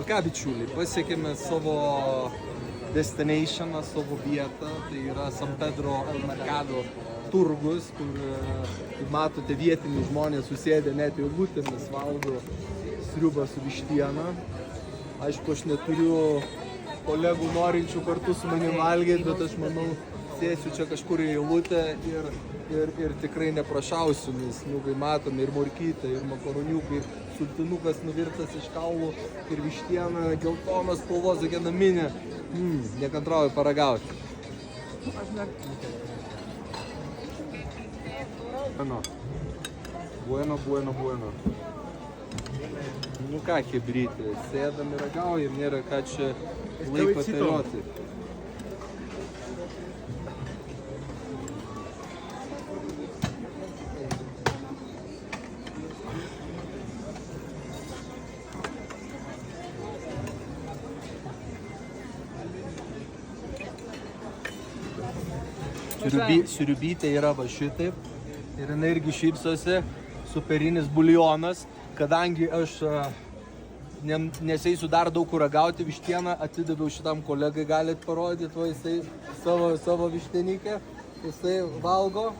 ką, bičiuliai, pasiekėme savo destinationą, savo vietą, tai yra San Pedro El Mercado turgus, kur, kaip matote, vietiniai žmonės susėdę net eilutėmis valgo sriubą su vištiena. Aišku, aš neturiu kolegų norinčių kartu su manim valgyti, bet aš manau, sėsiu čia kažkur į eilutę ir tikrai neprašausiu, nes, kai matome ir morkytę, ir makaroniukai, ir sultinukas nuvirtas iš kaulų, ir vištiena, geltonas spalvos, tokia naminė. Nekantrauju paragauti. Bueno. Nu ką, chebrytė, sėdam ir ragaujam, nėra ką čia laiko teroti. Sriubytė yra va šitaip ir jinai irgi šypsosi, superinis buljonas, kadangi aš neseisiu dar daug kur ragauti vištieną, atidaviau šitam kolegai, galit parodyti, va jisai savo vištienikę, jisai valgo,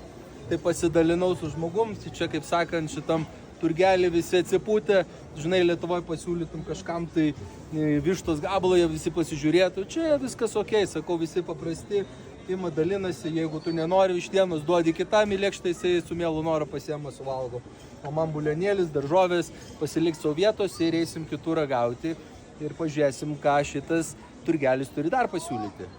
tai pasidalinau su žmogum, tai čia kaip sakant šitam turgelį visi atsipūtė, žinai, Lietuvoje pasiūlytum kažkam tai vištos gabalą, jie visi pasižiūrėtų, čia viskas ok, sakau, visi paprasti, ima dalinasi, jeigu tu nenori vištienos, duodi kitam į lėkštą, jisai su mielu noru pasiema suvalgo. O man bulionėlis, daržovės pasiliks savo vietose ir eisim kitur ragauti ir pažiūrėsim, ką šitas turgelis turi dar pasiūlyti.